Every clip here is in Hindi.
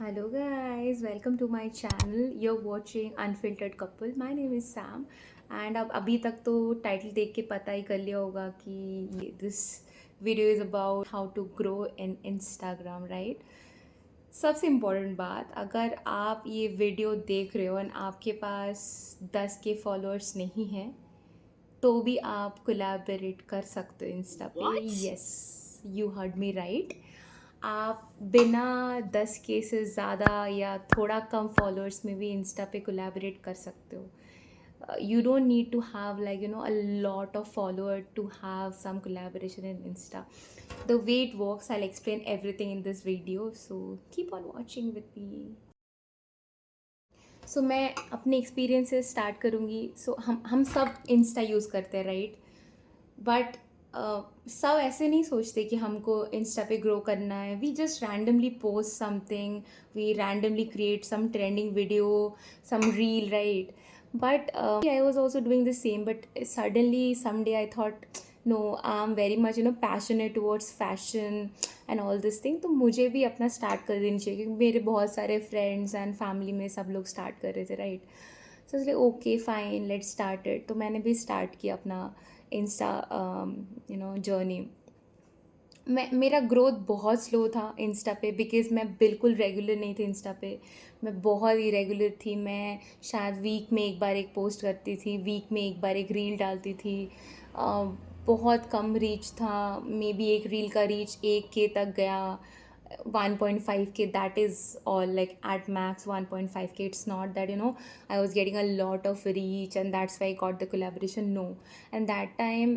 Hello guys, welcome to my channel. You're watching Unfiltered Couple. My name is Sam and अब अभी तक तो टाइटल देख के पता ही कर लिया होगा कि ये this video is about how to grow in Instagram, right? सबसे इम्पोर्टेंट बात, अगर आप ये वीडियो देख रहे हो और आपके पास 10K फॉलोअर्स नहीं हैं तो भी आप कोलैबोरेट कर सकते हो इंस्टा पे। Yes, you heard me right. आप बिना 10K से ज़्यादा या थोड़ा कम फॉलोअर्स में भी इंस्टा पे कोलैबोरेट कर सकते हो। You don't need to have a lot of follower to have some collaboration in Insta. The way it works, I'll explain everything in this video, so keep on watching with me. सो मैं अपने एक्सपीरियंस से स्टार्ट करूँगी। सो हम सब इंस्टा यूज़ करते हैं, राइट? बट सब ऐसे नहीं सोचते कि हमको इंस्टा पे ग्रो करना है। We just randomly post something, we randomly create some trending video, some reel, right? But I was also doing the same, but suddenly someday I thought no, I'm very much passionate towards fashion and all this thing, तो मुझे भी अपना स्टार्ट कर देनी चाहिए क्योंकि मेरे बहुत सारे फ्रेंड्स एंड फैमिली में सब लोग स्टार्ट कर रहे थे, राइट? सो इसलिए ओके फाइन, लेट्स स्टार्टेड। तो मैंने भी स्टार्ट किया अपना इंस्टा जर्नी। मेरा ग्रोथ बहुत स्लो था इंस्टा पे बिकॉज़ मैं बिल्कुल रेगुलर नहीं थी इंस्टा पे। मैं बहुत इरेगुलर थी। मैं शायद वीक में एक बार एक पोस्ट करती थी, वीक में एक बार एक रील डालती थी। बहुत कम रीच था। मे बी एक रील का रीच 1K तक गया, 1.5K, that is all, like at max 1.5K. It's not that I was getting a lot of reach and that's why I got the collaboration. No. And that time,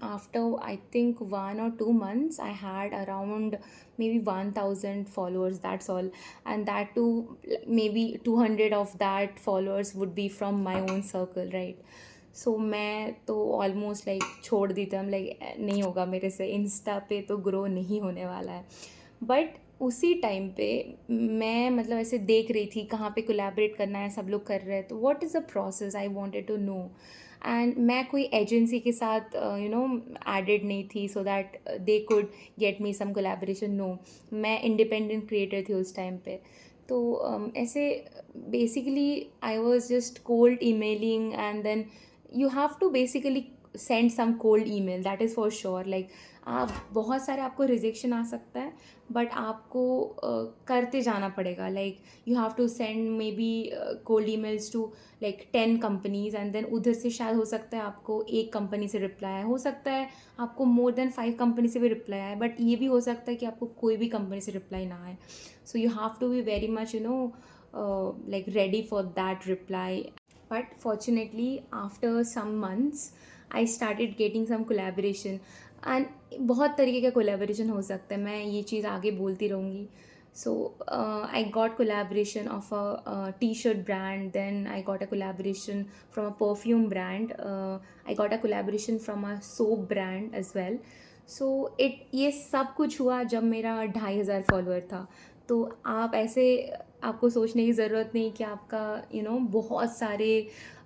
after I think 1 or 2 months, I had around maybe 1000 followers, that's all. And that too, maybe 200 of that followers would be from my own circle, right? सो मैं तो ऑलमोस्ट लाइक छोड़ दी थी। हम लाइक नहीं होगा मेरे से, इंस्टा पे तो ग्रो नहीं होने वाला है। बट उसी टाइम पे मैं मतलब ऐसे देख रही थी कहाँ पे कोलैबोरेट करना है, सब लोग कर रहे हैं, तो what is the process, I wanted to know. And मैं कोई एजेंसी के साथ एडेड नहीं थी so that they could get me some collaboration. No, मैं इंडिपेंडेंट क्रिएटर थी उस टाइम पे। तो ऐसे basically I was just cold emailing and then you have to basically send some cold email, that is for sure. like आप बहुत सारे, आपको रिजेक्शन आ सकता है बट आपको करते जाना पड़ेगा। Like you have to send maybe cold emails to like 10 companies and then उधर से शायद हो सकता है आपको एक कंपनी से रिप्लाई आए, हो सकता है आपको मोर देन 5 कंपनी से भी रिप्लाई आए, बट ये भी हो सकता है कि आपको कोई भी कंपनी से रिप्लाई ना आए। So you have to be very much like ready for that reply. But fortunately after some months I started getting some collaboration and बहुत तरीके का collaboration हो सकता है, मैं ये चीज़ आगे बोलती रहूँगी। So I got collaboration of a t-shirt brand, then I got a collaboration from a perfume brand, I got a collaboration from a soap brand as well. So ये सब कुछ हुआ जब मेरा 2500 फॉलोअर था। तो आप ऐसे, आपको सोचने की ज़रूरत नहीं कि आपका बहुत सारे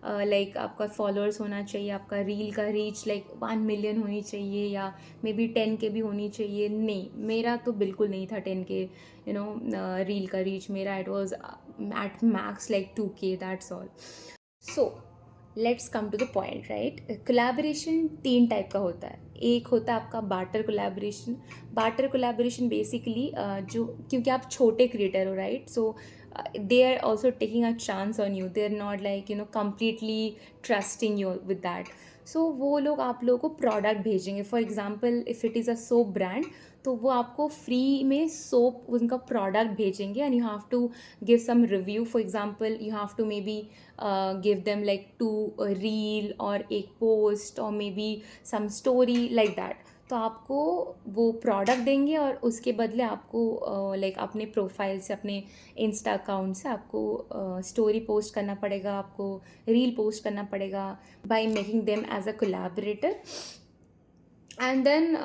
लाइक आपका फॉलोअर्स होना चाहिए, आपका रील का रीच लाइक 1 मिलियन होनी चाहिए या मे बी 10K भी होनी चाहिए। नहीं, मेरा तो बिल्कुल नहीं था 10K रील का रीच। मेरा it was at max like 2K, that's all. So let's come to the point, right? Collaboration 3 type का होता है। एक होता है आपका barter collaboration. Barter collaboration basically जो, क्योंकि आप छोटे क्रिएटर हो, right? So they are also taking a chance on you, they are not like completely trusting you with that. So वो लोग आप लोगों को प्रोडक्ट भेजेंगे। For example if it is a soap brand, तो वो आपको फ्री में सोप उनका प्रोडक्ट भेजेंगे and you have to give some review. For example you have to maybe give them like 2 reel और एक पोस्ट और maybe some story like that. तो आपको वो प्रोडक्ट देंगे और उसके बदले आपको लाइक अपने प्रोफाइल से, अपने इंस्टा अकाउंट से आपको स्टोरी पोस्ट करना पड़ेगा, आपको रील पोस्ट करना पड़ेगा by making them as a collaborator. and then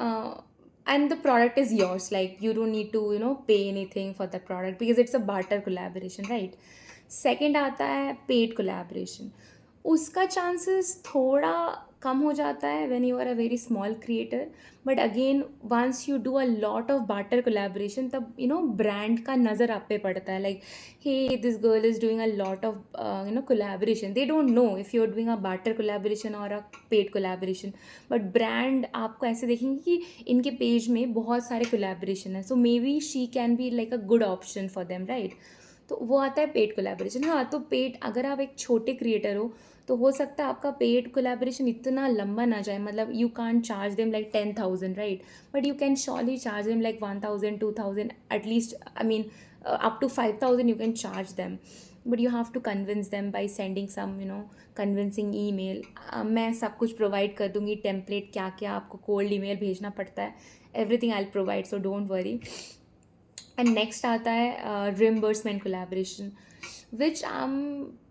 and the product is yours, like you don't need to pay anything for the product because it's a barter collaboration, right? Second आता है पेड कोलैबोरेशन। उसका चांसेस थोड़ा कम हो जाता है when you are a very small creator, but again once you do a lot of barter collaboration, तब ब्रांड का नज़र आप पे पड़ता है, like hey this girl is doing a lot of collaboration. They don't know if you are doing a barter collaboration और a paid collaboration, but brand आपको ऐसे देखेंगे कि इनके पेज में बहुत सारे कोलैबोरेशन है, so maybe she can be like a good option for them, right. तो वो आता है पेड कोलैबोरेशन. हाँ, तो पेड, अगर आप एक छोटे क्रिएटर हो तो हो सकता है आपका पेड कोलैबोरेशन इतना लंबा ना जाए, मतलब you can't charge them like 10,000, right, but you can surely charge them like 1,000 2,000 at least. I mean up to 5,000 you can charge them, but you have to convince them by sending some convincing email. मैं सब कुछ प्रोवाइड कर दूंगी, टेम्पलेट क्या क्या आपको कोल्ड ईमेल भेजना पड़ता है, everything I will provide, so don't worry. And next आता है reimbursement collaboration, which I'm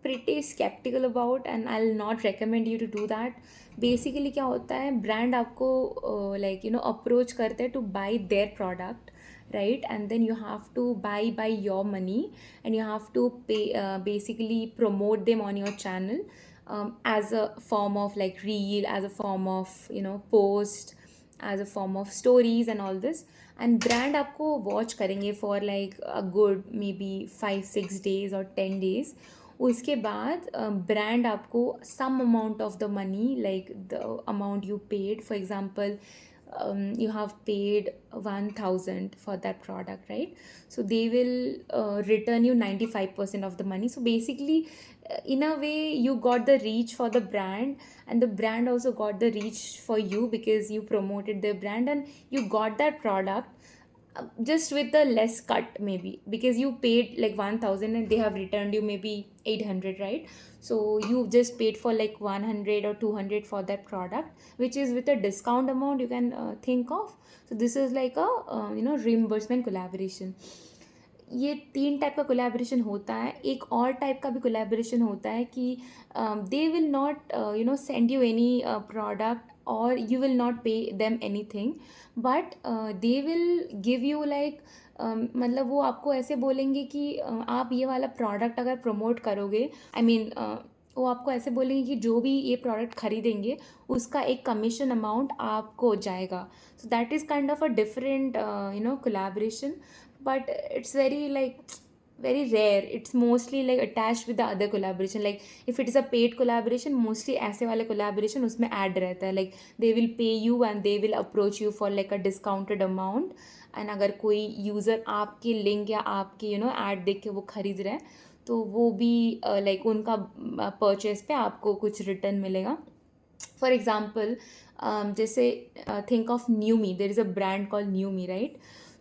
pretty skeptical about and I'll not recommend you to do that. Basically क्या होता है, ब्रांड आपको like approach करते हैं to buy their product, right, and then you have to buy by your money and you have to pay, basically promote them on your channel, as a form of like reel, as a form of post, as a form of stories and all this. And brand आपको वॉच करेंगे for like a good maybe 5-6 days और 10 days. उसके बाद ब्रांड आपको some amount of the money, like the amount you paid, for example you have paid 1,000 for that product, right, so they will return you 95% of the money. So basically, in a way you got the reach for the brand, and the brand also got the reach for you because you promoted their brand and you got that product, just with the less cut maybe, because you paid like 1,000 and they have returned you maybe 800, right. So you just paid for like 100 or 200 for that product, which is with a discount amount you can think of. So this is like a reimbursement collaboration. ये 3 टाइप का कोलैबोरेशन होता है. एक और टाइप का भी कोलैबोरेशन होता है कि they will not send you any product और you will not pay them anything, but they will give you like, मतलब वो आपको ऐसे बोलेंगे कि आप ये वाला प्रोडक्ट अगर प्रमोट करोगे, आई मीन वो आपको ऐसे बोलेंगे कि जो भी ये प्रोडक्ट खरीदेंगे उसका एक कमीशन अमाउंट आपको जाएगा. So that is kind of a different collaboration, but it's very rare. It's mostly like attached with the other collaboration. Like if it is a paid collaboration, mostly ऐसे वाले collaboration उसमें add रहता है, like they will pay you and they will approach you for like a discounted amount. and अगर कोई user आपके link या आपके ad देख के वो खरीद रहे हैं तो वो भी like उनका purchase पे आपको कुछ return मिलेगा. For example, जैसे think of Numi. There is a brand called Numi, right?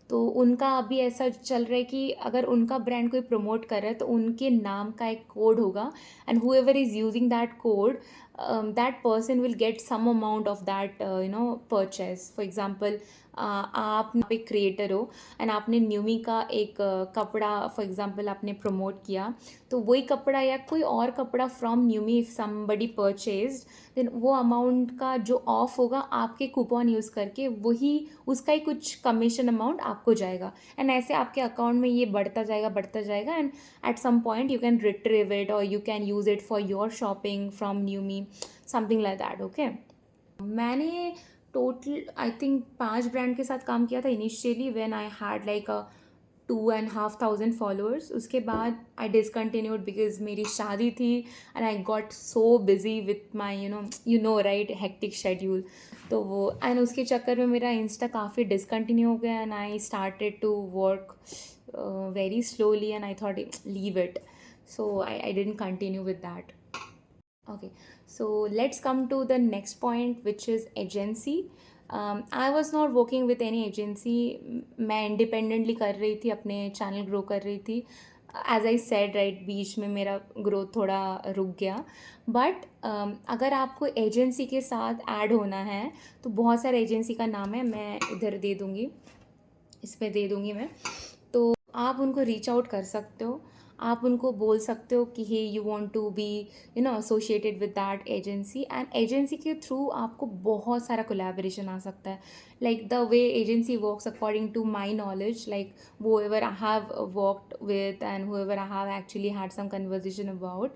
तो उनका अभी ऐसा चल रहा है कि अगर उनका ब्रांड कोई प्रमोट कर रहा है तो उनके नाम का एक कोड होगा, and whoever is using that code, that person will get some amount of that purchase. For example, आप एक क्रिएटर हो एंड आपने न्यूमी का एक कपड़ा फॉर एग्जांपल आपने प्रमोट किया, तो वही कपड़ा या कोई और कपड़ा from Newme if somebody purchased, then वो अमाउंट का जो ऑफ होगा आपके कूपन यूज़ करके वही उसका ही कुछ कमीशन अमाउंट आपको जाएगा, एंड ऐसे आपके अकाउंट में ये बढ़ता जाएगा and at some point you can retrieve it और you can use it for your shopping from Newme, something like that. Okay, मैंने टोटल आई थिंक 5 ब्रांड के साथ काम किया था initially when I had like a 2,500 followers. उसके बाद आई डिसकंटिन्यूड बिकॉज मेरी शादी थी and I got so busy with my right hectic schedule. तो वो एंड उसके चक्कर में मेरा इंस्टा काफ़ी डिसकंटिन्यू हो गया and I started to work very slowly and I thought leave it, so I didn't continue with that. Okay, so let's come to the next point, which is agency. I was not working with any agency. मैं independently कर रही थी, अपने channel grow कर रही थी. As I said right, बीच में मेरा growth थोड़ा रुक गया. But अगर आपको agency के साथ add होना है तो बहुत सारे agency का नाम है, मैं इधर दे दूँगी, इस पर दे दूँगी मैं. तो आप उनको रीच आउट कर सकते हो, आप उनको बोल सकते हो कि hey you want to be associated with that agency, and agency के थ्रू आपको बहुत सारा कोलैबोरेशन आ सकता है. like the way agency works, according to my knowledge, like whoever I have worked with and whoever I have actually had some conversation about,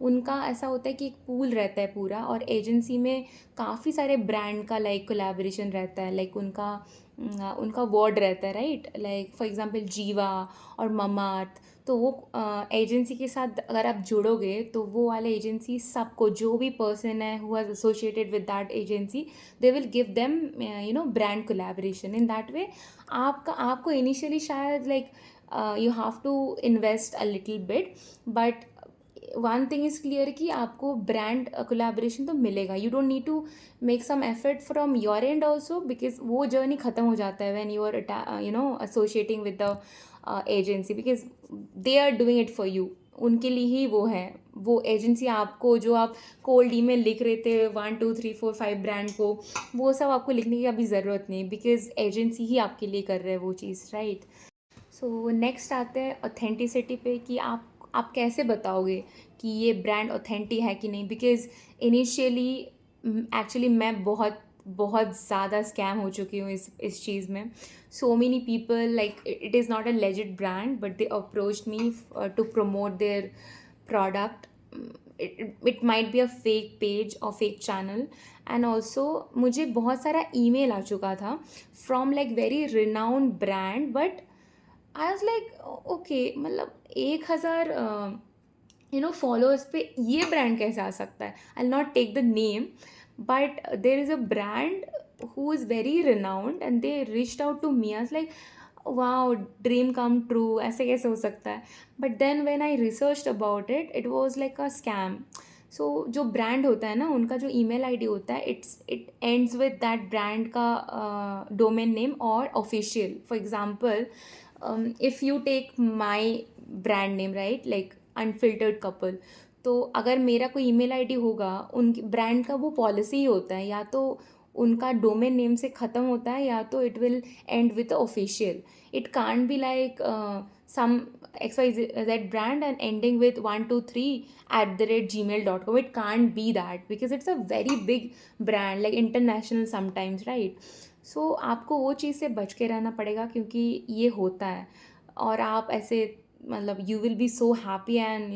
उनका ऐसा होता है कि एक पूल रहता है पूरा, और एजेंसी में काफ़ी सारे ब्रांड का लाइक कोलैबोरेशन रहता है, लाइक उनका वर्ड रहता है, राइट, लाइक फॉर एग्जांपल जीवा और ममाअर्थ। तो वो एजेंसी के साथ अगर आप जुड़ोगे तो वो वाले एजेंसी सबको, जो भी पर्सन है who has associated with that agency, they will give them brand collaboration in that way. आपको इनिशियली शायद like you have to invest a little bit, but one thing is clear कि आपको ब्रांड कोलैबोरेशन तो मिलेगा। You don't need to make some effort from your end also, because वो जर्नी ख़त्म हो जाता है when you are associating with the agency, because they are doing it for you. उनके लिए ही वो है, वो एजेंसी आपको, जो आप कोल्ड ईमेल लिख रहे थे 1 2 3 4 5 ब्रांड को, वो सब आपको लिखने की अभी ज़रूरत नहीं, बिकॉज एजेंसी ही आपके लिए कर रहे हैं वो चीज़, राइट। सो नेक्स्ट आते हैं ऑथेंटिसिटी पे, कि आप कैसे बताओगे कि ये ब्रांड ऑथेंटिक है कि नहीं, बिकॉज इनिशियली एक्चुअली मैं बहुत बहुत ज़्यादा स्कैम हो चुकी हूँ इस चीज़ में। So many people, like it is not a legit brand, but they approached me to promote their product. It might be a fake page और फेक चैनल, एंड ऑल्सो मुझे बहुत सारा ईमेल आ चुका था from like very renowned brand, but I was like okay, मतलब 1,000 फॉलोअर्स पे ये ब्रांड कैसे आ सकता है। I not take the name, but there is a brand who is very renowned and they reached out to me. I was like, wow, dream come true, ऐसे कैसे हो सकता है। but then when I researched about it, it was like a scam. so जो ब्रांड होता है ना, उनका जो ईमेल आईडी होता है, it ends with that brand का डोमेन नेम और official. For example, if you take my brand name, right, like unfiltered couple, तो अगर मेरा कोई ईमेल आईडी होगा, उन ब्रांड का वो पॉलिसी ही होता है, या तो उनका डोमेन नेम से ख़त्म होता है, या तो it will end with official. It can't be like some XYZ brand and ending with 123@gmail.com. It can't be that, because it's a very big brand, like international sometimes, right? So आपको वो चीज़ से बच के रहना पड़ेगा, क्योंकि ये होता है। और आप ऐसे, मतलब you will B so happy and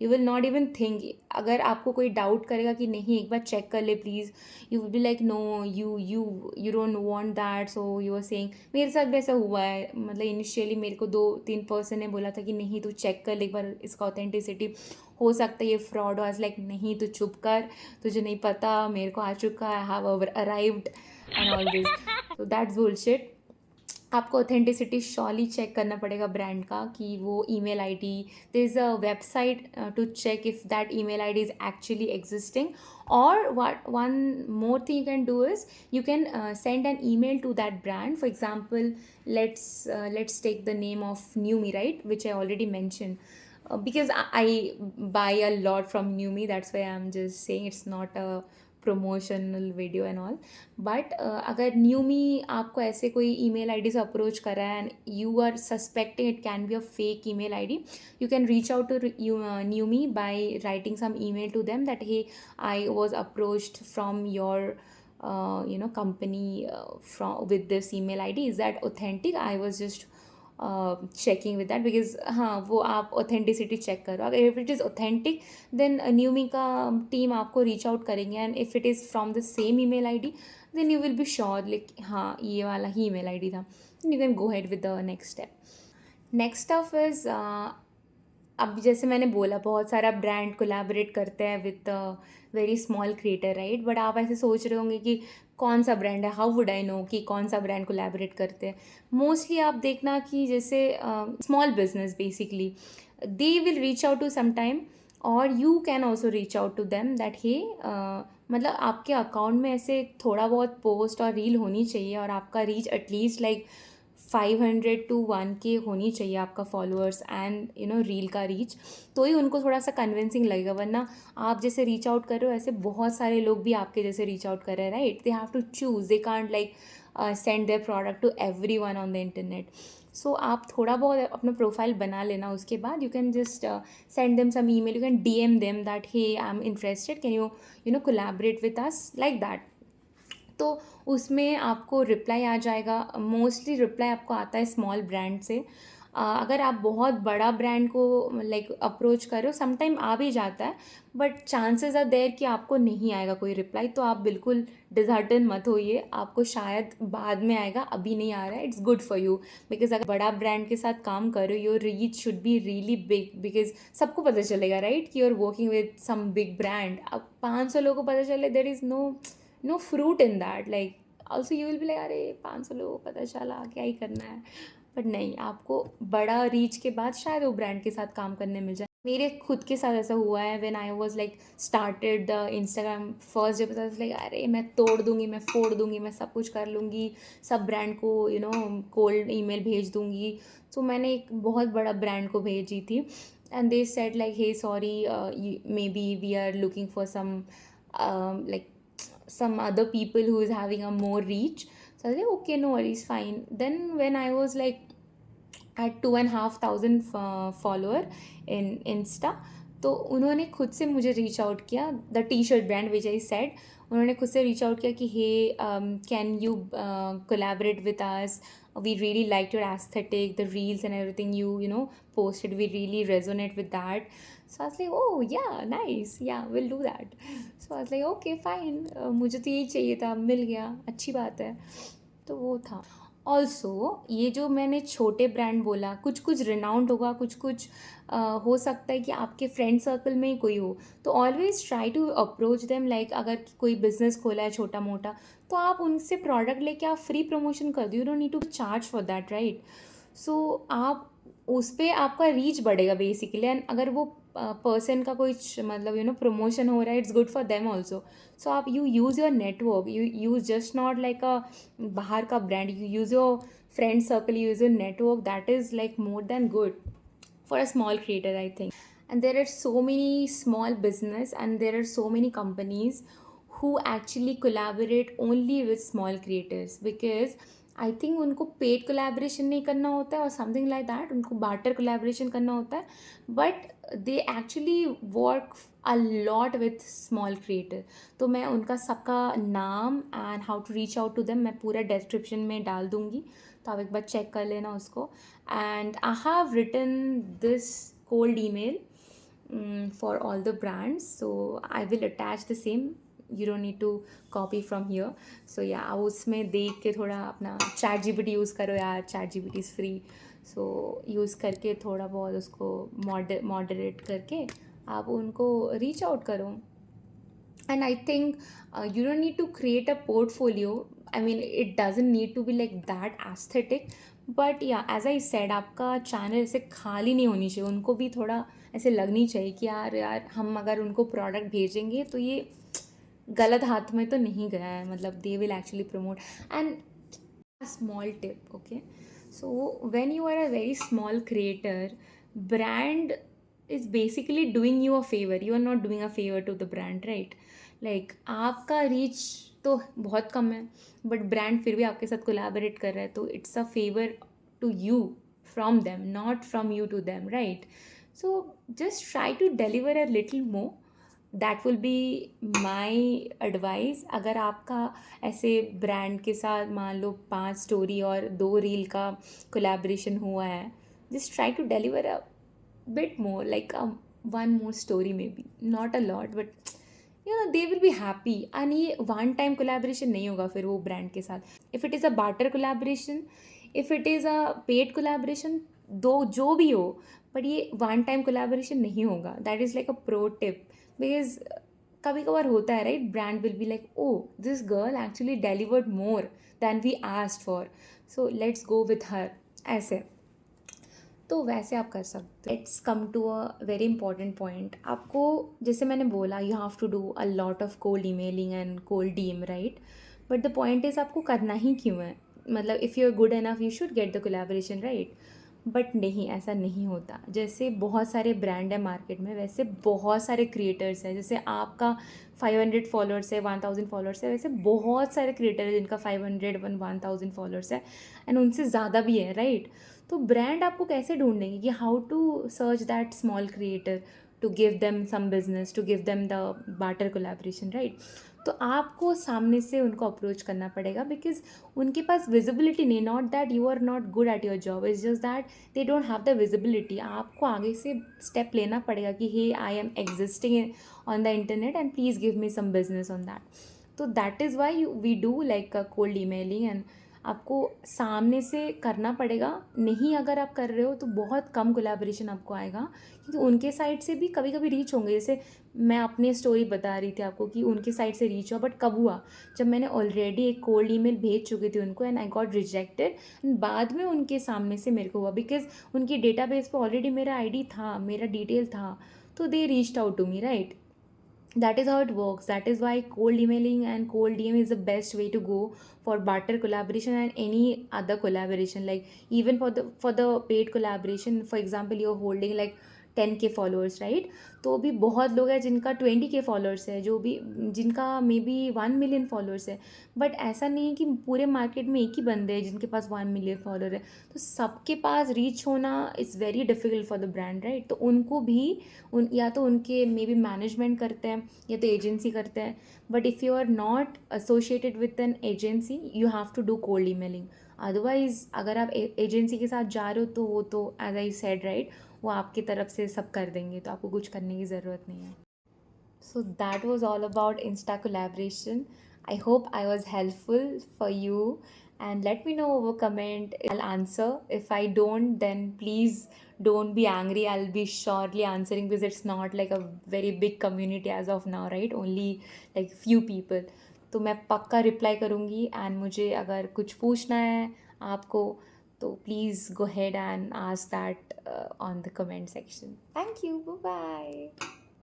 you will not even think. अगर आपको कोई डाउट करेगा कि नहीं एक बार चेक कर ले please, you will be like no, you don't want that, so you are saying. मेरे साथ भी ऐसा हुआ है, मतलब इनिशियली मेरे को 2-3 पर्सन ने बोला था कि नहीं तू चेक कर ले एक बार इसका ऑथेंटिसिटी, हो सकता है ये फ्रॉड हो। आज लाइक नहीं, तू चुप कर, तुझे नहीं पता, मेरे को आ चुका, I have arrived and all this. So that's bullshit. आपको ऑथेंटिसिटी श्योरली चेक करना पड़ेगा ब्रांड का, कि वो email ID, there is a website to check if that email ID is actually existing. और what one more thing you can do is, you can send an email to that brand. For example, let's take the name of Numi, right, which I already mentioned. Because I buy a lot from Numi, that's why I'm just saying it's not a promotional video and all. But अगर न्यूमी आपको ऐसे कोई ईमेल आईडी से अप्रोच कर रहा है, and you are suspecting it can be a fake email ID, you can reach out to Newme by writing some email to them that hey, I was approached from your company from with this email ID. Is that authentic? I was just checking with that, because हाँ, वो आप ऑथेंटिसिटी चेक करो। अगर if it is authentic, then Newme का टीम आपको रीच आउट करेंगे, and if it is from the same email ID, then you will be sure like हाँ ये वाला ही ईमेल आईडी था। You can go ahead with the next step. Next step is, अब जैसे मैंने बोला बहुत सारा ब्रांड कोलैबोरेट करते हैं with very small creator, right. But आप ऐसे सोच रहे होंगे कि कौन सा ब्रांड है, हाउ वुड आई नो कि कौन सा ब्रांड कोलैबोरेट करते हैं। मोस्टली आप देखना कि जैसे small business basically, they will reach out to some time, और you can also reach out to them that hey, मतलब आपके अकाउंट में ऐसे थोड़ा बहुत पोस्ट और रील होनी चाहिए, और आपका reach at least like 500 to 1K होनी चाहिए आपका फॉलोअर्स एंड रील का रीच, तो ही उनको थोड़ा सा कन्विंसिंग लगेगा। वरना आप जैसे रीच आउट कर रहे हो, ऐसे बहुत सारे लोग भी आपके जैसे रीच आउट कर रहे हैं, right. They have to choose, they can't like send their product to everyone on the internet. So आप थोड़ा बहुत अपना प्रोफाइल बना लेना, उसके बाद you can just send them some email, you can DM them that hey I am interested, can you collaborate with us, like that. तो उसमें आपको रिप्लाई आ जाएगा। मोस्टली रिप्लाई आपको आता है स्मॉल ब्रांड से। अगर आप बहुत बड़ा ब्रांड को लाइक अप्रोच कर रहे हो, समटाइम आ भी जाता है, बट चांसेस आर देयर कि आपको नहीं आएगा कोई रिप्लाई। तो आप बिल्कुल डिसहार्टन मत होइए, आपको शायद बाद में आएगा, अभी नहीं आ रहा है, it's good for you. Because अगर बड़ा ब्रांड के साथ काम कर रहे हो, your reach should be really big, because सबको पता चलेगा राइट कि you are working with some big brand. अब 500 लोगों को पता चले, there is no fruit in that. Like also you will be like अरे 500 लोगों को पता चला, क्या ही करना है। बट नहीं, आपको बड़ा रीच के बाद शायद वो ब्रांड के साथ काम करने मिल जाए। मेरे खुद के साथ ऐसा हुआ है when I was like started the Instagram first day, पता लाइक अरे मैं तोड़ दूंगी, मैं फोड़ दूंगी, मैं सब कुछ कर लूँगी, सब ब्रांड को कोल्ड ईमेल भेज दूंगी। तो मैंने एक बहुत बड़ा ब्रांड को भेजी थी, and they said like hey sorry, maybe we are looking for some like some other people who is having a more reach. So I was like, okay, no worries, fine. Then when I was like at 2,500 follower in Insta, तो उन्होंने खुद से मुझे रीच आउट किया, the T shirt brand which I said, उन्होंने खुद से रीच आउट किया कि hey can you collaborate with us, we really liked your aesthetic, the reels and everything you know posted, we really resonate with that. So I was like, oh yeah, nice, yeah, we'll do that. So I was like, okay fine, मुझे तो यही चाहिए था, मिल गया, अच्छी बात है। तो वो था। ऑल्सो ये जो मैंने छोटे ब्रांड बोला, कुछ कुछ रिनाउंड होगा, कुछ कुछ हो सकता है कि आपके फ्रेंड सर्कल में ही कोई हो, तो always try to approach them. Like अगर कोई बिजनेस खोला है छोटा मोटा, तो आप उनसे प्रोडक्ट लेके आप फ्री प्रमोशन कर दो, you don't need to charge for that, right. So आप उस पर आपका रीच बढ़ेगा बेसिकली, एंड अगर वो पर्सन का कोई मतलब प्रमोशन हो रहा है, it's good for them also. So आप you use your network, you use just not like a बाहर का brand, you use your friend circle, you use your network, that is like more than good for a small creator, I think. And there are so many small business and there are so many companies who actually collaborate only with small creators, because I think उनको पेड कोलैबोरेशन नहीं करना होता है और समथिंग लाइक दैट, उनको बार्टर कोलैबोरेशन करना होता है, but they actually work a lot with small creator. तो मैं उनका सबका नाम and how to reach out to them मैं पूरा डिस्क्रिप्शन में डाल दूँगी, तो आप एक बार चेक कर लेना उसको। And I have written this cold email for all the brands, so I will attach the same, you don't need to copy from here. So yeah, आप उसमें देख के थोड़ा अपना चैट जीपीटी यूज़ करो यार, chat GPT is free, so use करके थोड़ा बहुत उसको मॉडरेट करके आप उनको रीच आउट करो। And I think you don't need to create a portfolio. I mean, it doesn't need to be like that aesthetic, but yeah, as I said, आपका चैनल ऐसे खाली नहीं होनी चाहिए, उनको भी थोड़ा ऐसे लगनी चाहिए कि यार यार हम अगर उनको प्रोडक्ट भेजेंगे तो ये गलत हाथ में तो नहीं गया है, मतलब they will actually promote. And small tip, okay, so when you are a very small creator, brand is basically doing you a favor, you are not doing a favor to the brand, right? Like आपका रीच तो बहुत कम है, बट ब्रांड फिर भी आपके साथ कोलैबोरेट कर रहा है, तो it's a favour to you from them, not from you to them, right? So just try to deliver a little more, that will be my advice. अगर आपका ऐसे ब्रांड के साथ मान लो 5 स्टोरी और 2 रील का कोलैबोरेशन हुआ है, just try to deliver a bit more, like one more story maybe, not a lot, but they will be happy। and ये one time collaboration नहीं होगा फिर वो ब्रांड के साथ। if it is a barter collaboration, if it is a paid collaboration, दो जो भी हो, but ये one time collaboration नहीं होगा। that is like a pro tip, because कभी कभार होता है right, brand will be like oh this girl actually delivered more than we asked for, so let's go with her, ऐसे। तो वैसे आप कर सकते हो। It's come to a very important point. आपको जैसे मैंने बोला, you have to do a lot of cold emailing and cold DM, right? But the point is आपको करना ही क्यों है? मतलब if you are good enough you should get the collaboration, right? But नहीं, ऐसा नहीं होता। जैसे बहुत सारे ब्रांड है मार्केट में, वैसे बहुत सारे क्रिएटर्स हैं। जैसे आपका 500 फॉलोअर्स है, 1000 फॉलोअर्स है, वैसे बहुत सारे क्रिएटर हैं जिनका 500 1000 फॉलोअर्स है, एंड उनसे ज़्यादा भी है, राइट? तो ब्रांड आपको कैसे ढूंढेंगे कि how to search that small creator? to give them some business, to give them the barter collaboration, right? तो आपको सामने से उनको अप्रोच करना पड़ेगा, बिकॉज उनके पास विजिबिलिटी नहीं, not that you are not good at your job, is just that they don't have the visibility. आपको आगे से स्टेप लेना पड़ेगा कि hey I am existing on the internet and please give me some business on that. तो that is why we do like cold emailing, and आपको सामने से करना पड़ेगा. नहीं अगर आप कर रहे हो तो बहुत कम कोलैबोरेशन आपको आएगा, क्योंकि उनके साइड से भी कभी कभी रीच होंगे. जैसे मैं अपनी स्टोरी बता रही थी आपको कि उनके साइड से रीच हुआ, बट कब हुआ, जब मैंने ऑलरेडी एक कोल्ड ईमेल भेज चुकी थी उनको and I got rejected, and बाद में उनके सामने से मेरे को हुआ, बिकॉज उनकी डेटाबेस पे ऑलरेडी मेरा आईडी था, मेरा डिटेल था, तो they reached out to me, right? That is how it works. That is why cold emailing and cold DM is the best way to go for barter collaboration and any other collaboration. Like even for the paid collaboration, for example, you're holding like 10K followers, right? तो भी बहुत लोग हैं जिनका 20K फॉलोअर्स है, जो भी जिनका मे बी 1 मिलियन फॉलोअर्स है, बट ऐसा नहीं है कि पूरे मार्केट में एक ही बंदे हैं जिनके पास 1 मिलियन फॉलोअर है. तो सबके पास रीच होना is very difficult for the brand, right? तो उनको भी या तो उनके मे बी मैनेजमेंट करते हैं या तो एजेंसी करते हैं, but if you are not associated with an agency you have to do cold emailing. Otherwise अगर आप एजेंसी के साथ जा रहे हो तो वो तो एज आई सेड, राइट, वो आपकी तरफ से सब कर देंगे, तो आपको कुछ करने की ज़रूरत नहीं है. So that was all about Insta collaboration. I hope I was helpful for you, and let me know over comment. I'll answer. If I don't, then please don't be angry. I'll be surely answering, because it's not like a very big community as of now, right? Only like few people. तो मैं पक्का रिप्लाई करूँगी, एंड मुझे अगर कुछ पूछना है आपको तो please go ahead and ask that on the comment section. Thank you. Bye bye.